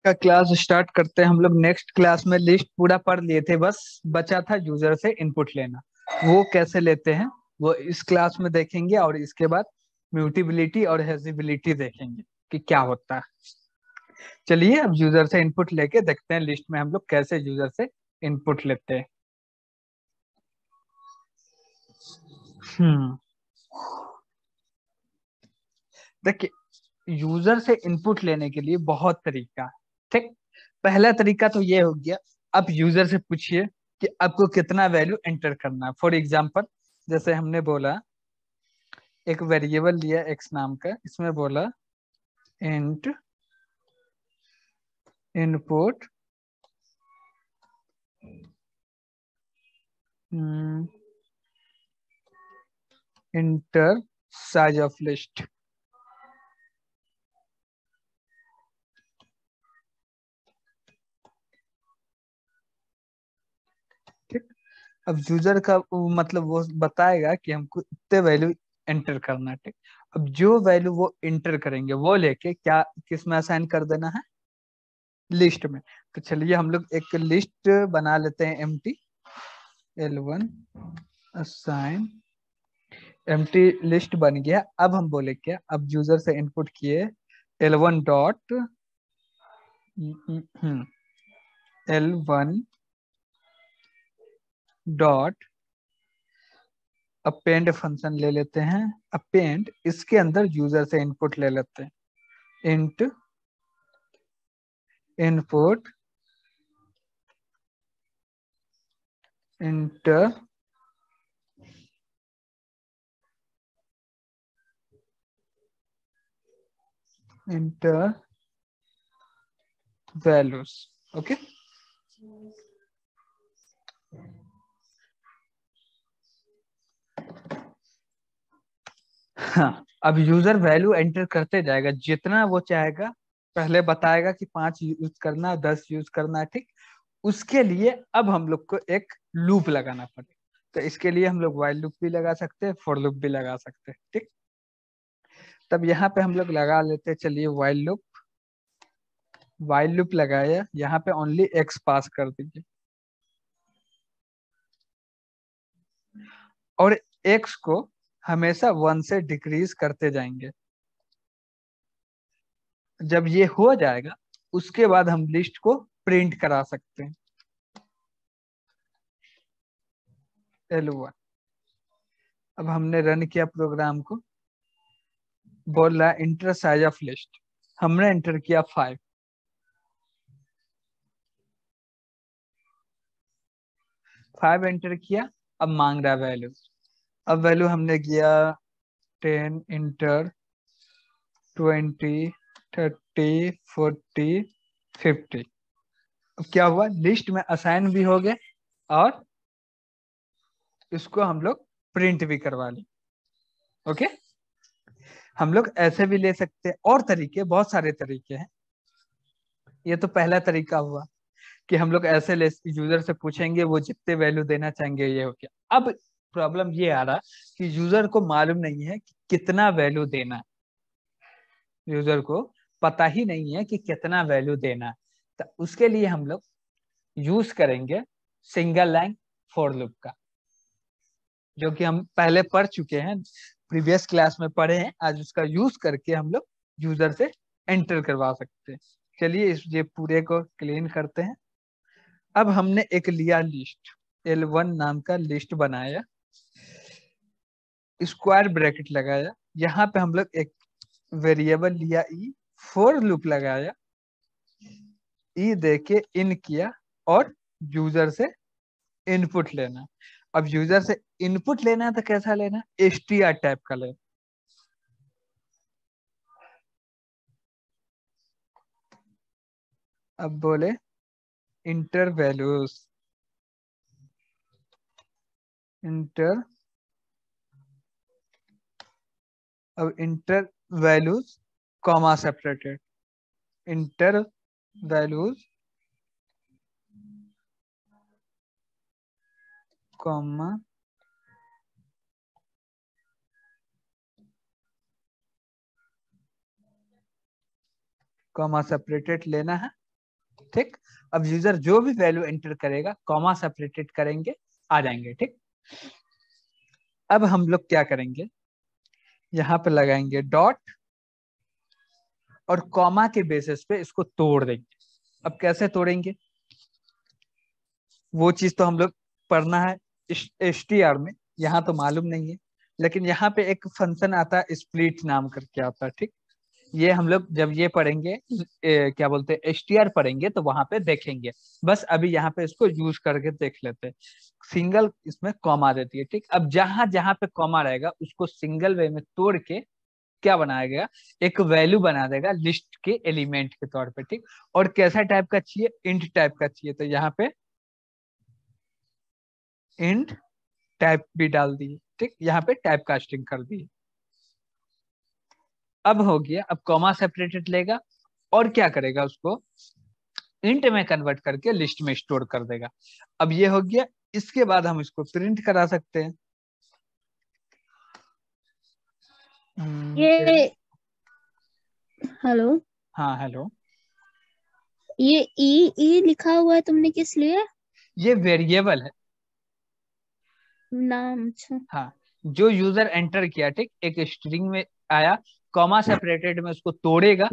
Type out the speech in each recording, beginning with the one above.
का class start करते हैं। हम लोग नेक्स्ट क्लास में लिस्ट पूरा पढ़ लिए थे, बस बचा था यूजर से इनपुट लेना। वो कैसे लेते हैं वो इस क्लास में देखेंगे, और इसके बाद म्यूटेबिलिटी और हेजिबिलिटी देखेंगे कि क्या होता है। चलिए अब यूजर से इनपुट लेके देखते हैं लिस्ट में हम लोग कैसे यूजर से इनपुट लेते हैं। हम्म देखिए, यूजर से इनपुट लेने के लिए बहुत तरीका है। ठीक, पहला तरीका तो ये हो गया। आप यूजर से पूछिए कि आपको कितना वैल्यू एंटर करना है। फॉर एग्जांपल, जैसे हमने बोला, एक वेरिएबल लिया एक्स नाम का, इसमें बोला int input inter size of list. ठीक, अब यूजर का मतलब वो बताएगा कि हमको इतने वैल्यू एंटर करना है। ठीक, अब जो वैल्यू वो एंटर करेंगे वो लेके क्या किस में असाइन कर देना है, लिस्ट में। तो चलिए हम लोग एक लिस्ट बना लेते हैं, empty L1 assign. Empty list बन गया। अब हम बोले क्या, अब यूजर से इनपुट किए L1 dot L1 dot append function ले लेते हैं। अपेंड, इसके अंदर यूजर से इनपुट ले लेते हैं। Int input inter inter values. Okay, हाँ, अब यूजर वैल्यू एंटर करते जाएगा जितना वो चाहेगा। पहले बताएगा कि 5 यूज करना है, 10 यूज करना है। ठीक, उसके लिए अब हम लोग को एक लूप लगाना पड़ेगा। तो इसके लिए हम लोग वाइल लूप भी लगा सकते हैं, फॉर लूप भी लगा सकते हैं। ठीक, तब यहाँ पे हम लोग लगा लेते हैं। चलिए वाइल लूप लगाया, यहाँ पे ओनली एक्स पास कर दीजिए, और एक्स को हमेशा 1 से डिक्रीज करते जाएंगे। जब ये हो जाएगा उसके बाद हम लिस्ट को प्रिंट करा सकते हैं। L1, अब हमने रन किया प्रोग्राम को, बोल रहा है इंटर साइज ऑफ लिस्ट। हमने एंटर किया 5। 5 एंटर किया, अब मांग रहा है वैल्यू। अब वैल्यू हमने किया 10, इंटर 20, 30, 40, 50। अब क्या हुआ, लिस्ट में असाइन भी हो गए, और इसको हम लोग प्रिंट भी करवा लें। ओके, हम लोग ऐसे भी ले सकते हैं, और तरीके, बहुत सारे तरीके हैं। ये तो पहला तरीका हुआ कि हम लोग ऐसे ले यूजर से पूछेंगे, वो जितने वैल्यू देना चाहेंगे ये हो गया। अब प्रॉब्लम ये आ रहा कि यूजर को मालूम नहीं है कि कितना वैल्यू देना है। यूजर को पता ही नहीं है कि कितना वैल्यू देना है। तो उसके लिए हम लोग यूज करेंगे सिंगल लाइन फॉर लूप का, जो कि हम पहले पढ़ चुके हैं, प्रीवियस क्लास में पढ़े हैं। आज उसका यूज करके हम लोग यूजर से एंटर करवा सकते हैं। चलिए इस ये पूरे को क्लीन करते हैं। अब हमने एक लिया लिस्ट, L1 नाम का लिस्ट बनाया, स्क्वायर ब्रैकेट लगाया, यहाँ पे हम लोग एक वेरिएबल लिया ई, फॉर लूप लगाया, ई देके इन किया, और यूजर से इनपुट लेना। अब यूजर से इनपुट लेना है तो कैसा लेना, str टाइप का लेना। अब बोले इंटर वैल्यूज, इंटर, अब inter values comma separated, inter values comma comma separated लेना है। ठीक। अब यूजर जो भी वैल्यू एंटर करेगा कॉमा सेपरेटेड करेंगे, आ जाएंगे। ठीक, अब हम लोग क्या करेंगे, यहाँ पे लगाएंगे डॉट और कॉमा के बेसिस पे इसको तोड़ देंगे। अब कैसे तोड़ेंगे वो चीज तो हम लोग पढ़ना है एसटीआर में, यहाँ तो मालूम नहीं है। लेकिन यहाँ पे एक फंक्शन आता है स्प्लिट नाम करके आता है। ठीक, ये हम लोग जब ये पढ़ेंगे क्या बोलते हैं एसटीआर पढ़ेंगे तो वहां पे देखेंगे। बस अभी यहाँ पे इसको यूज करके देख लेते हैं। सिंगल इसमें कॉमा देती है। ठीक, अब जहां जहां पे कॉमा रहेगा उसको सिंगल वे में तोड़ के क्या बनाया गया, एक वैल्यू बना देगा लिस्ट के एलिमेंट के तौर पे। ठीक, और कैसा टाइप का चाहिए, इंट टाइप का चाहिए, तो यहाँ पे इंट टाइप भी डाल दिए। ठीक, यहाँ पे टाइप कास्टिंग कर दिए। अब हो गया, अब कॉमा सेपरेटेड लेगा और क्या करेगा, उसको इंट में कन्वर्ट करके लिस्ट में स्टोर कर देगा। अब ये हो गया, इसके बाद हम इसको प्रिंट करा सकते हैं। ये हेलो, हाँ हेलो, ये ई लिखा हुआ है तुमने किस लिए? ये वेरिएबल है। नाम, अच्छा। हाँ, जो यूजर एंटर किया, ठीक, एक स्ट्रिंग में आया, कॉमा सेपरेटेड में उसको तोड़ेगा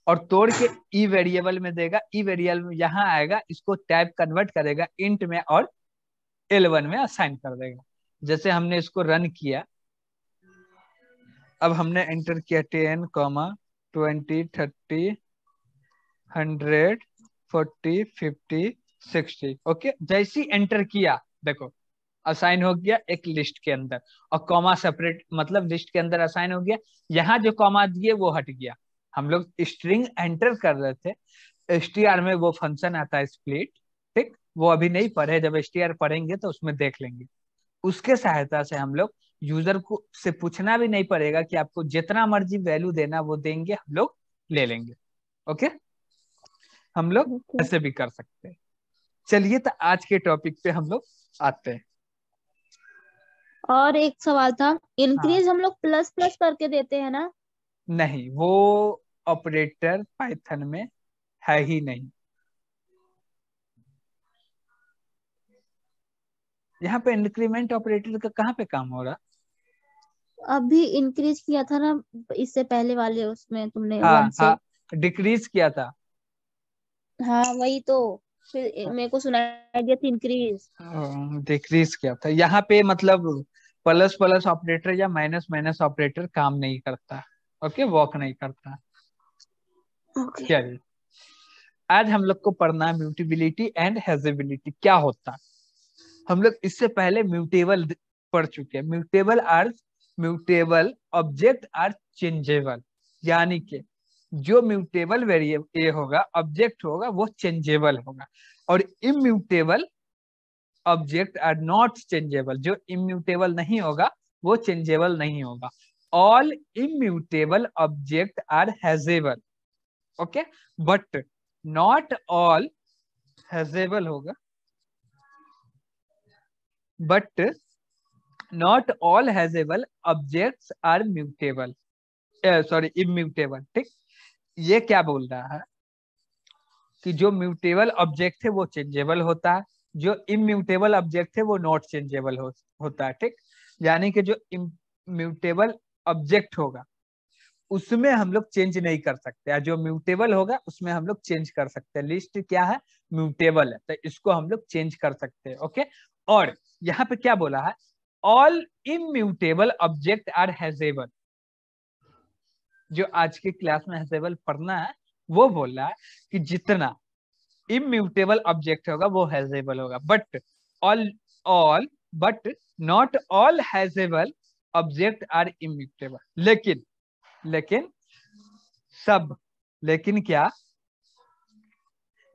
और तोड़ के ई वेरिएबल में देगा। ई वेरिएबल में यहाँ आएगा, इसको टाइप कन्वर्ट करेगा इंट में और L1 में असाइन कर देगा। जैसे हमने इसको रन किया, अब हमने एंटर किया 10, 20, 30, 100, 40, 50, 60। ओके, जैसी एंटर किया देखो असाइन हो गया एक लिस्ट के अंदर, और कॉमा सेपरेट मतलब लिस्ट के अंदर असाइन हो गया। यहाँ जो कॉमा दिए वो हट गया। हम लोग स्ट्रिंग एंटर कर रहे थे, एसटीआर में वो फंक्शन आता है स्प्लिट। ठीक, वो अभी नहीं पढ़े, जब एसटीआर पढ़ेंगे तो उसमें देख लेंगे। उसके सहायता से हम लोग यूजर को से पूछना भी नहीं पड़ेगा कि आपको जितना मर्जी वैल्यू देना वो देंगे, हम लोग ले लेंगे। ओके, हम लोग ओके। ऐसे भी कर सकते हैं। चलिए तो आज के टॉपिक पे हम लोग आते हैं। और एक सवाल था, हाँ, इंक्रीज हम लोग प्लस प्लस करके देते हैं ना? नहीं, वो ऑपरेटर पाइथन में है ही नहीं। यहाँ पे इंक्रीमेंट ऑपरेटर का कहाँ पे काम हो रहा। अभी इंक्रीज किया था ना, इससे पहले वाले उसमें तुमने हाँ 1 हाँ, से। डिक्रीज किया था। हाँ वही तो, फिर मेरे को सुनाई दिया था इंक्रीज। डिक्रीज किया था यहाँ पे, मतलब प्लस प्लस ऑपरेटर या माइनस माइनस ऑपरेटर काम नहीं करता। ओके, वर्क नहीं करता। ओके। चलिए, आज हम लोग को पढ़ना है म्यूटेबिलिटी एंड हेजेबिलिटी क्या होता है। हम लोग इससे पहले म्यूटेबल पढ़ चुके हैं। म्यूटेबल ऑब्जेक्ट आर चेंजेबल, यानी कि जो म्यूटेबल वेरिएबल ये होगा, ऑब्जेक्ट होगा, वो चेंजेबल होगा। और immutable object are not changeable, जो इम्यूटेबल नहीं होगा वो चेंजेबल नहीं होगा। All immutable object are hashable. Okay, but not all hashable होगा, but not all hashable objects are mutable, sorry immutable. ठीक, ये क्या बोल रहा है कि जो म्यूटेबल ऑब्जेक्ट है वो चेंजेबल होता है, जो इम्यूटेबल ऑब्जेक्ट है वो नॉट चेंजेबल होता है। ठीक, यानी कि जो इम्यूटेबल ऑब्जेक्ट होगा उसमें हम लोग चेंज नहीं कर सकते, जो म्यूटेबल होगा उसमें हम लोग चेंज कर सकते हैं। लिस्ट क्या है, म्यूटेबल है, तो इसको हम लोग चेंज कर सकते हैं। ओके, और यहाँ पे क्या बोला है, ऑल इम्यूटेबल ऑब्जेक्ट आर हैजेबल। जो आज की क्लास में हैजेबल पढ़ना है वो बोल रहा है कि जितना इम्यूटेबल ऑब्जेक्ट होगा वो हैजेबल होगा, but all all but not all hashable object are immutable. लेकिन सब, लेकिन क्या,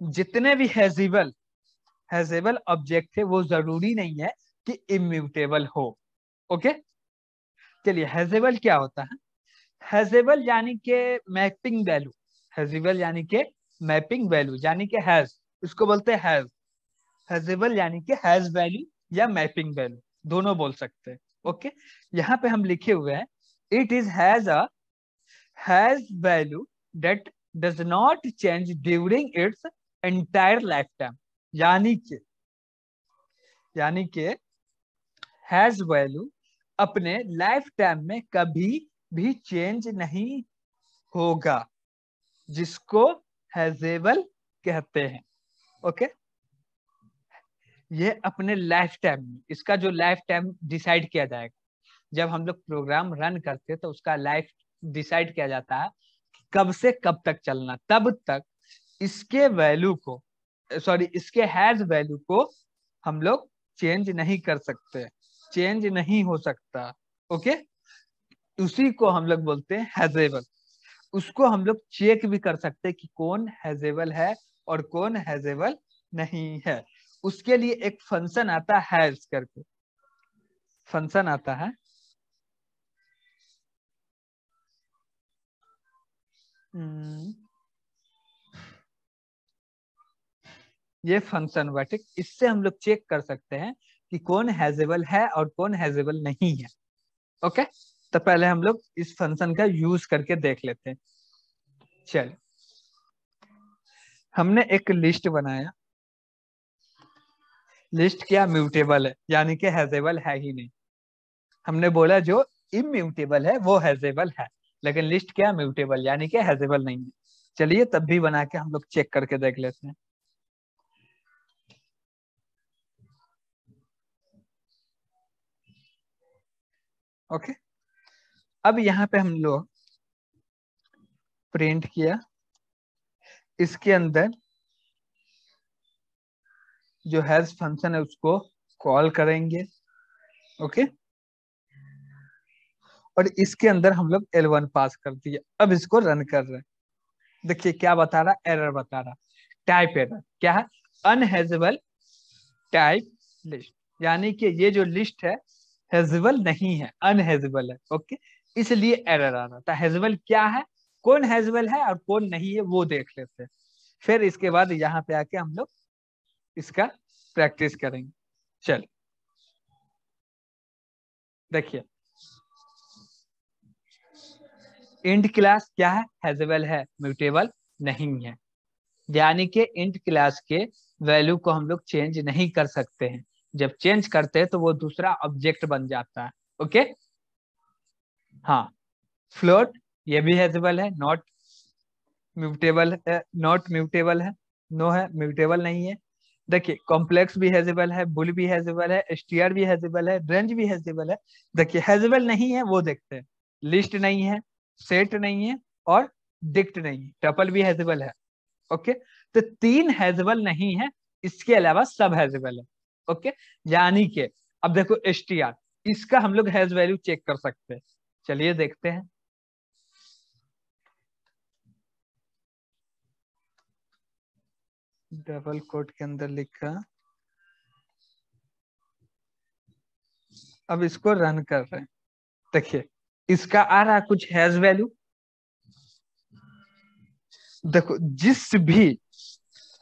जितने भी हैजेबल ऑब्जेक्ट है वो जरूरी नहीं है कि इम्यूटेबल हो। ओके, चलिए, हैजेबल क्या होता है। हैजेबल यानी कि मैपिंग वैल्यू, हैजेबल यानी कि मैपिंग वैल्यू, यानी कि हैज, इसको बोलते हैं हैज। हैजेबल यानी कि हैज वैल्यू या मैपिंग वैल्यू, दोनों बोल सकते हैं। ओके, यहाँ पे हम लिखे हुए हैं, it is has a has value that does not change during its entire life time, यानी के हैज वैल्यू अपने लाइफ टाइम में कभी भी चेंज नहीं होगा, जिसको हैजेबल कहते हैं। ओके, ये अपने लाइफ टाइम में, इसका जो लाइफ टाइम डिसाइड किया जाएगा जब हम लोग प्रोग्राम रन करते हैं, तो उसका लाइफ डिसाइड किया जाता है कब से कब तक चलना, तब तक इसके वैल्यू को, सॉरी इसके हैज वैल्यू को हम लोग चेंज नहीं कर सकते, चेंज नहीं हो सकता। ओके, उसी को हम लोग बोलते हैं हैजेबल। उसको हम लोग चेक भी कर सकते हैं कि कौन हैजेबल है और कौन हैजेबल नहीं है। उसके लिए एक फंक्शन आता है हैज करके, फंक्शन आता है, ये फंक्शन हुआ, ठीक। इससे हम लोग चेक कर सकते हैं कि कौन हैजेबल है और कौन हैजेबल नहीं है। ओके, तो पहले हम लोग इस फंक्शन का यूज करके देख लेते हैं। चल, हमने एक लिस्ट बनाया, लिस्ट क्या म्यूटेबल है, यानी कि हैजेबल है ही नहीं। हमने बोला जो इम्यूटेबल है वो हैजेबल है, लेकिन लिस्ट क्या म्यूटेबल यानी कि हैजेबल नहीं है। चलिए तब भी बना के हम लोग चेक करके देख लेते हैं। ओके, अब यहाँ पे हम लोग प्रिंट किया, इसके अंदर जो हैज फंक्शन है उसको कॉल करेंगे। ओके, और इसके अंदर हम लोग L1 पास कर दिया। अब इसको रन कर रहे हैं, देखिए क्या बता रहा, एरर बता रहा, टाइप एरर। क्या है, अनहेजेबल टाइप लिस्ट, यानी कि ये जो लिस्ट है हेजेबल नहीं है, अनहेजेबल है। ओके, इसलिए एरर आ रहा था। हेजेबल क्या है, कौन हेजेबल है और कौन नहीं है वो देख लेते हैं, फिर इसके बाद यहाँ पे आके हम लोग इसका प्रैक्टिस करेंगे। चल देखिए, इंट क्लास क्या है, हेजेबल है, म्यूटेबल नहीं है, यानी कि इंट क्लास के वैल्यू को हम लोग चेंज नहीं कर सकते हैं। जब चेंज करते हैं तो वो दूसरा ऑब्जेक्ट बन जाता है। ओके, हाँ, फ्लोट ये भी हेजेबल है, नॉट म्यूटेबल है, नॉट म्यूटेबल है, नो है, म्यूटेबल नहीं है। देखिए कॉम्प्लेक्स भी हेजेबल है, बुल भी हेजेबल है, str भी हेजेबल है, रेंज भी हेजेबल है। देखिए हेजेबल नहीं है वो देखते हैं, लिस्ट नहीं है, सेट नहीं है और डिक्ट नहीं है, टपल भी हेजेबल है। ओके, तो 3 हेजेबल नहीं है, इसके अलावा सब हेजेबल है। ओके, यानी कि अब देखो str, इसका हम लोग हैज वैल्यू चेक कर सकते हैं। चलिए देखते हैं। डबल कोट के अंदर लिखा, अब इसको रन कर रहे हैं। देखिए इसका आ रहा कुछ हैज वैल्यू। देखो जिस भी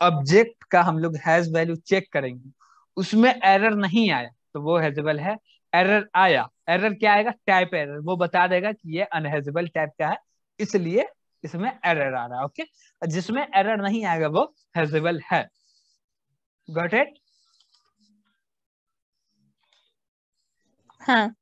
ऑब्जेक्ट का हम लोग हैज वैल्यू चेक करेंगे उसमें एरर नहीं आया तो वो हैजेबल है। एरर आया, एरर क्या आएगा, टाइप एरर, वो बता देगा कि ये अनहेजेबल टाइप का है, इसलिए इसमें एरर आ रहा है। ओके, जिसमें एरर नहीं आएगा वो हैजेबल है। Got it? हाँ,